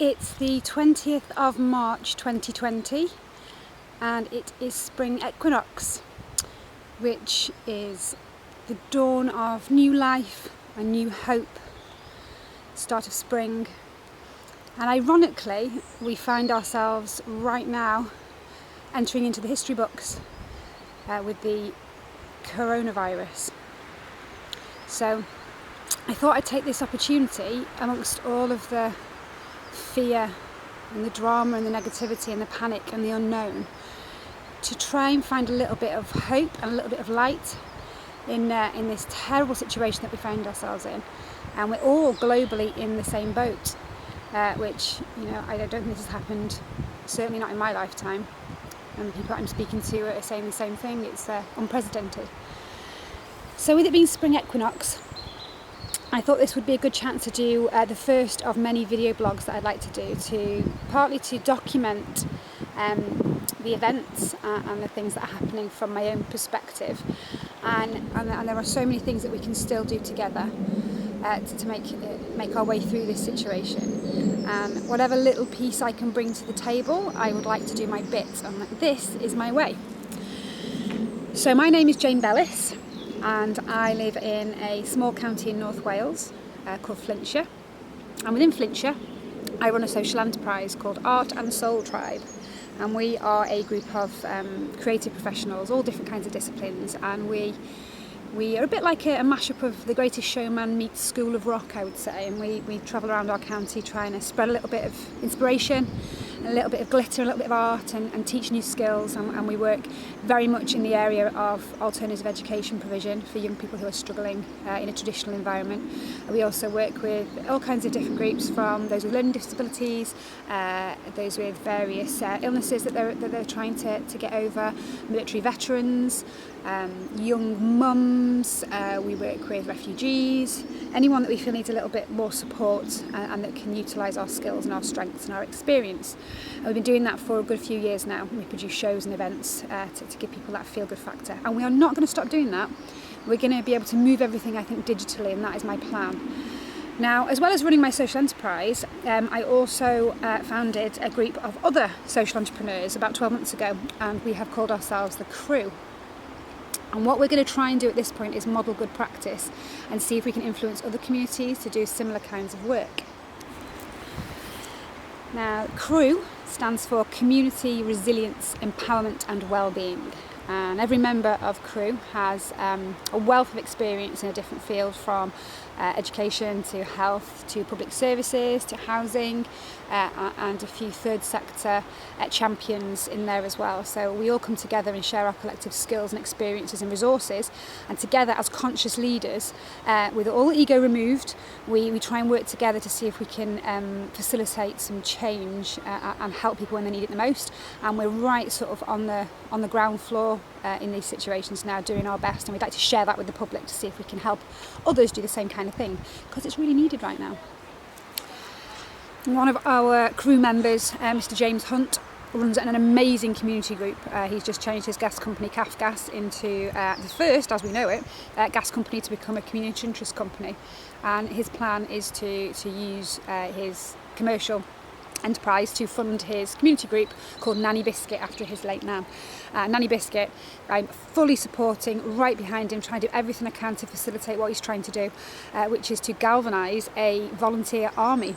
It's the 20th of March 2020 and it is spring equinox, which is the dawn of new life and new hope, start of spring. And ironically, we find ourselves right now entering into the history books with the coronavirus. So I thought I'd take this opportunity, amongst all of the fear and the drama and the negativity and the panic and the unknown, to try and find a little bit of hope and a little bit of light in this terrible situation that we find ourselves in. And we're all globally in the same boat, which, I don't think this has happened, certainly not in my lifetime. And the people I'm speaking to are saying the same thing. It's unprecedented. So with it being spring equinox, I thought this would be a good chance to do the first of many video blogs that I'd like to do, partly to document the events and the things that are happening from my own perspective. And there are so many things that we can still do together to make our way through this situation. And whatever little piece I can bring to the table, I would like to do my bit, and this is my way. So my name is Jane Bellis, and I live in a small county in North Wales called Flintshire. And within Flintshire, I run a social enterprise called Art&Soul Tribe. And we are a group of creative professionals, all different kinds of disciplines. And we are a bit like a mashup of The Greatest Showman meets School of Rock, I would say. And we travel around our county trying to spread a little bit of inspiration, a little bit of glitter, a little bit of art, and teach new skills. And we work very much in the area of alternative education provision for young people who are struggling in a traditional environment. We also work with all kinds of different groups, from those with learning disabilities, those with various illnesses that they're trying to get over, military veterans, young mums. We work with refugees, anyone that we feel needs a little bit more support and that can utilise our skills and our strengths and our experience. And we've been doing that for a good few years now. We produce shows and events to give people that feel-good factor. And we are not going to stop doing that. We're going to be able to move everything, I think, digitally, and that is my plan. Now, as well as running my social enterprise, I also founded a group of other social entrepreneurs about 12 months ago, and we have called ourselves The Crew. And what we're going to try and do at this point is model good practice and see if we can influence other communities to do similar kinds of work. Now, CREW stands for Community Resilience, Empowerment and Wellbeing. And every member of CREW has a wealth of experience in a different field, from education to health to public services to housing, and a few third sector champions in there as well. So we all come together and share our collective skills and experiences and resources, and together as conscious leaders, with all ego removed, we try and work together to see if we can facilitate some change and help people when they need it the most. And we're right sort of on the ground floor in these situations now, doing our best, and we'd like to share that with the public to see if we can help others do the same kind of thing, because it's really needed right now. One of our crew members, Mr. James Hunt, runs an amazing community group. He's just changed his gas company, CAF Gas, into the first, as we know it, gas company to become a community interest company. And his plan is to use his commercial enterprise to fund his community group called Nanny Biscuit, after his late nan. Nanny Biscuit, I'm fully supporting, right behind him, trying to do everything I can to facilitate what he's trying to do, which is to galvanise a volunteer army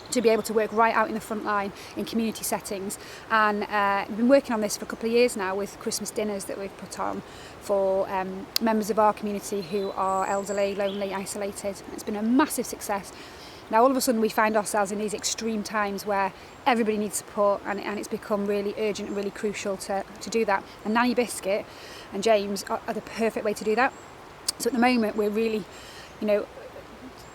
to be able to work right out in the front line in community settings. And we've been working on this for a couple of years now, with Christmas dinners that we've put on for members of our community who are elderly, lonely, isolated. It's been a massive success. Now all of a sudden we find ourselves in these extreme times where everybody needs support, and it's become really urgent and really crucial to do that. And Nanny Biscuit and James are the perfect way to do that. So at the moment we're really,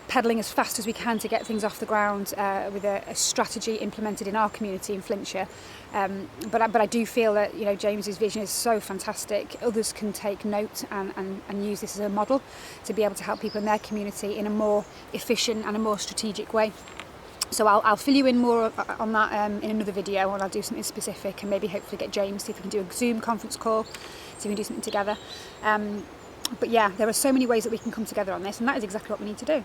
pedalling as fast as we can to get things off the ground with a strategy implemented in our community in Flintshire. But I do feel that James's vision is so fantastic. Others can take note and use this as a model to be able to help people in their community in a more efficient and a more strategic way. So I'll fill you in more on that in another video, and I'll do something specific, and maybe hopefully get James, see if we can do a Zoom conference call, see if we can do something together. But yeah, there are so many ways that we can come together on this, and that is exactly what we need to do.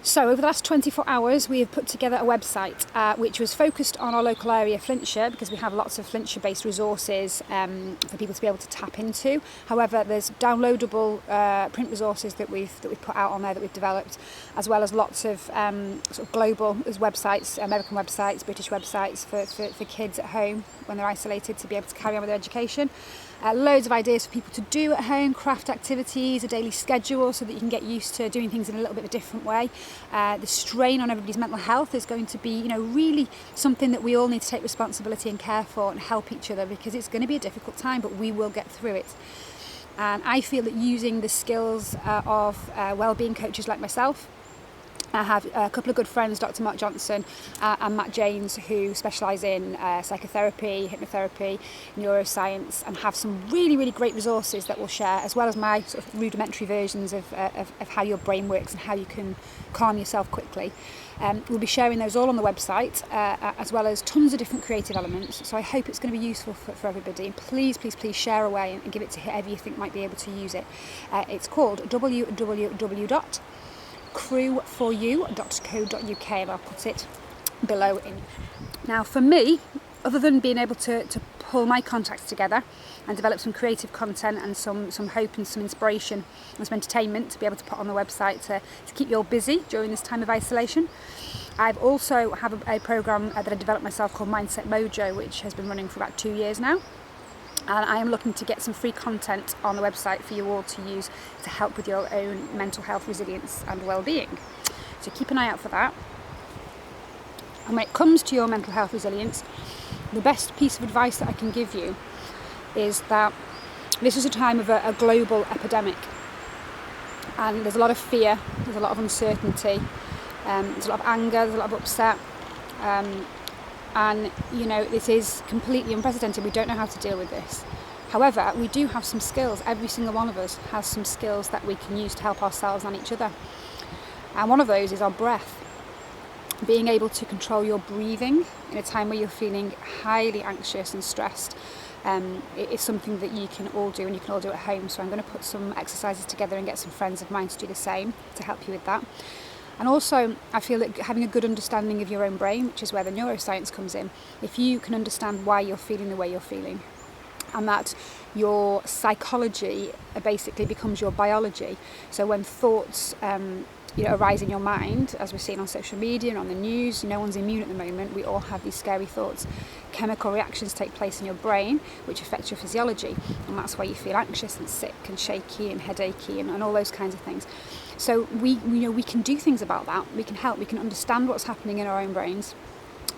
So over the last 24 hours we have put together a website which was focused on our local area, Flintshire, because we have lots of Flintshire based resources for people to be able to tap into. However, there's downloadable print resources that we've put out on there, that we've developed, as well as lots of sort of global websites, American websites, British websites for kids at home when they're isolated to be able to carry on with their education. Loads of ideas for people to do at home, craft activities, a daily schedule so that you can get used to doing things in a little bit of a different way. The strain on everybody's mental health is going to be, really something that we all need to take responsibility and care for and help each other, because it's going to be a difficult time, but we will get through it. And I feel that using the skills of wellbeing coaches like myself, I have a couple of good friends, Dr. Mark Johnson and Matt Janes, who specialise in psychotherapy, hypnotherapy, neuroscience, and have some really, really great resources that we'll share, as well as my sort of rudimentary versions of how your brain works and how you can calm yourself quickly. We'll be sharing those all on the website, as well as tons of different creative elements. So I hope it's going to be useful for everybody. And please, please, please share away and give it to whoever you think might be able to use it. It's called www.crewforyou.co.uk, and I'll put it below. Now, for me, other than being able to pull my contacts together and develop some creative content and some hope and some inspiration and some entertainment to be able to put on the website to keep you all busy during this time of isolation, I've also have a programme that I developed myself called Mindset Mojo, which has been running for about 2 years now. And I am looking to get some free content on the website for you all to use to help with your own mental health resilience and well-being. So keep an eye out for that. And when it comes to your mental health resilience, the best piece of advice that I can give you is that this is a time of a global epidemic. And there's a lot of fear, there's a lot of uncertainty, there's a lot of anger, there's a lot of upset. And this is completely unprecedented. We don't know how to deal with this. However, we do have some skills. Every single one of us has some skills that we can use to help ourselves and each other. And one of those is our breath. Being able to control your breathing in a time where you're feeling highly anxious and stressed is something that you can all do, and you can all do at home. So I'm going to put some exercises together and get some friends of mine to do the same to help you with that. And also, I feel that having a good understanding of your own brain, which is where the neuroscience comes in, if you can understand why you're feeling the way you're feeling, and that your psychology basically becomes your biology. So when thoughts arise in your mind, as we're seeing on social media and on the news, no one's immune at the moment, we all have these scary thoughts. Chemical reactions take place in your brain which affect your physiology, and that's why you feel anxious and sick and shaky and headachy and all those kinds of things. So we can do things about that. We can help. We can understand what's happening in our own brains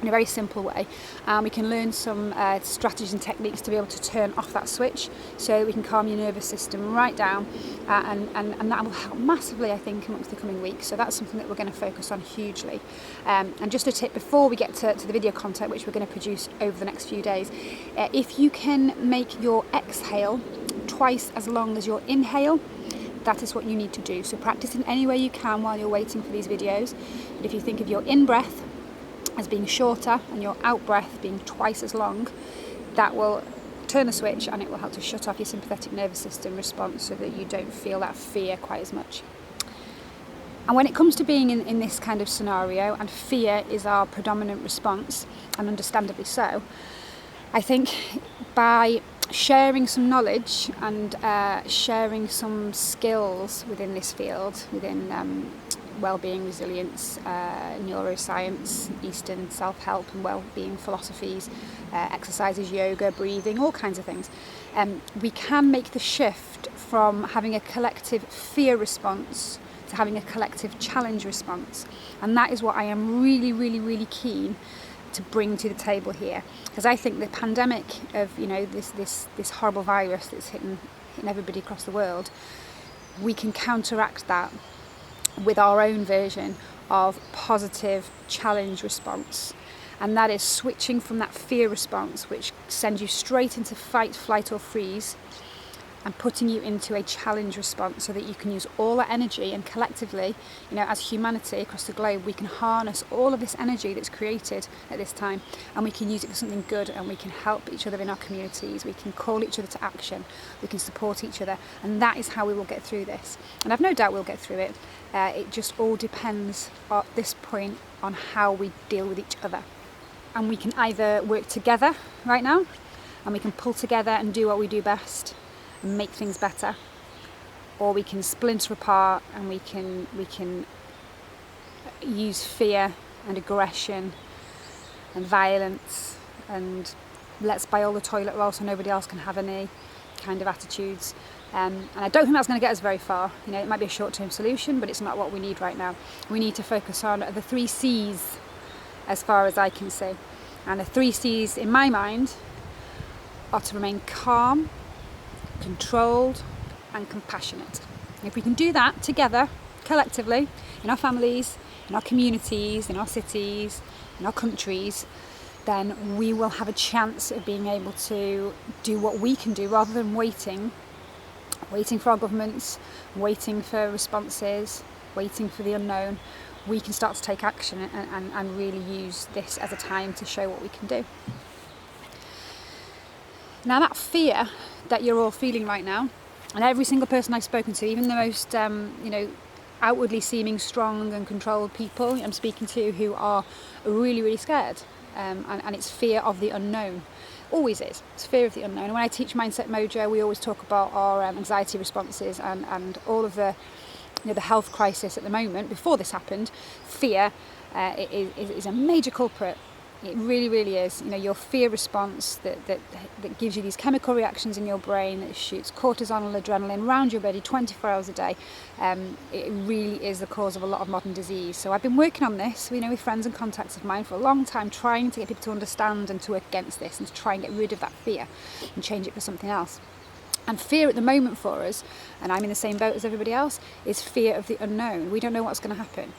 in a very simple way, and we can learn some strategies and techniques to be able to turn off that switch so we can calm your nervous system right down, and that will help massively, I think, amongst the coming weeks. So that's something that we're going to focus on hugely. And just a tip before we get to the video content, which we're going to produce over the next few days, if you can make your exhale twice as long as your inhale, that is what you need to do. So practice in any way you can while you're waiting for these videos. But if you think of your in-breath as being shorter and your out-breath being twice as long, that will turn the switch and it will help to shut off your sympathetic nervous system response so that you don't feel that fear quite as much. And when it comes to being in this kind of scenario, and fear is our predominant response, and understandably so, I think by sharing some knowledge and sharing some skills within this field, within well-being, resilience, neuroscience, Eastern self-help and well-being philosophies, exercises, yoga, breathing, all kinds of things, we can make the shift from having a collective fear response to having a collective challenge response. And that is what I am really, really, really keen to bring to the table here, because I think the pandemic of this horrible virus that's hitting everybody across the world, we can counteract that with our own version of positive challenge response, and that is switching from that fear response, which sends you straight into fight, flight or freeze, and putting you into a challenge response so that you can use all that energy, and collectively, as humanity across the globe, we can harness all of this energy that's created at this time, and we can use it for something good, and we can help each other in our communities, we can call each other to action, we can support each other, and that is how we will get through this. And I've no doubt we'll get through it. It just all depends at this point on how we deal with each other. And we can either work together right now, and we can pull together and do what we do best and make things better, or we can splinter apart and we can use fear and aggression and violence and let's buy all the toilet roll so nobody else can have any kind of attitudes. And I don't think that's going to get us very far. It might be a short-term solution, but it's not what we need right now. We need to focus on the 3 C's as far as I can see. And the 3 C's in my mind are to remain calm, controlled and compassionate. If we can do that together, collectively, in our families, in our communities, in our cities, in our countries, then we will have a chance of being able to do what we can do rather than waiting for our governments, waiting for responses, waiting for the unknown. We can start to take action and really use this as a time to show what we can do. Now that fear that you're all feeling right now, and every single person I've spoken to, even the most outwardly seeming strong and controlled people I'm speaking to who are really, really scared, and it's fear of the unknown. Always is. It's fear of the unknown. And when I teach Mindset Mojo, we always talk about our anxiety responses and all of the the health crisis at the moment. Before this happened, fear is a major culprit. It really, really is. Your fear response that gives you these chemical reactions in your brain that shoots cortisol and adrenaline around your body 24 hours a day. It really is the cause of a lot of modern disease. So I've been working on this, with friends and contacts of mine for a long time, trying to get people to understand and to work against this and to try and get rid of that fear and change it for something else. And fear at the moment for us, and I'm in the same boat as everybody else, is fear of the unknown. We don't know what's going to happen.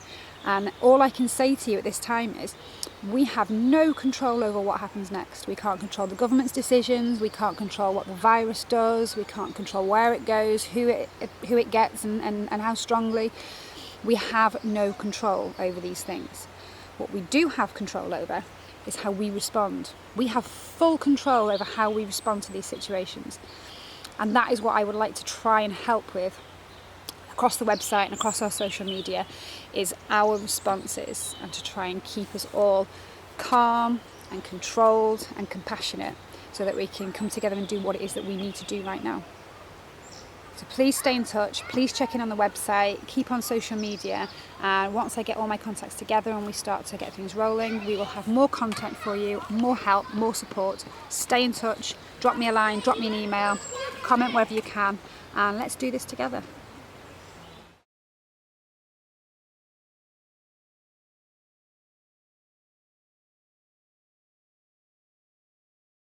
And all I can say to you at this time is we have no control over what happens next. We can't control the government's decisions, we can't control what the virus does, we can't control where it goes, who it gets and how strongly. We have no control over these things. What we do have control over is how we respond. We have full control over how we respond to these situations. And that is what I would like to try and help with across the website and across our social media, is our responses, and to try and keep us all calm and controlled and compassionate so that we can come together and do what it is that we need to do right now. So please stay in touch, please check in on the website, keep on social media, and once I get all my contacts together and we start to get things rolling, we will have more content for you, more help, more support. Stay in touch, drop me a line, drop me an email, comment wherever you can, and let's do this together.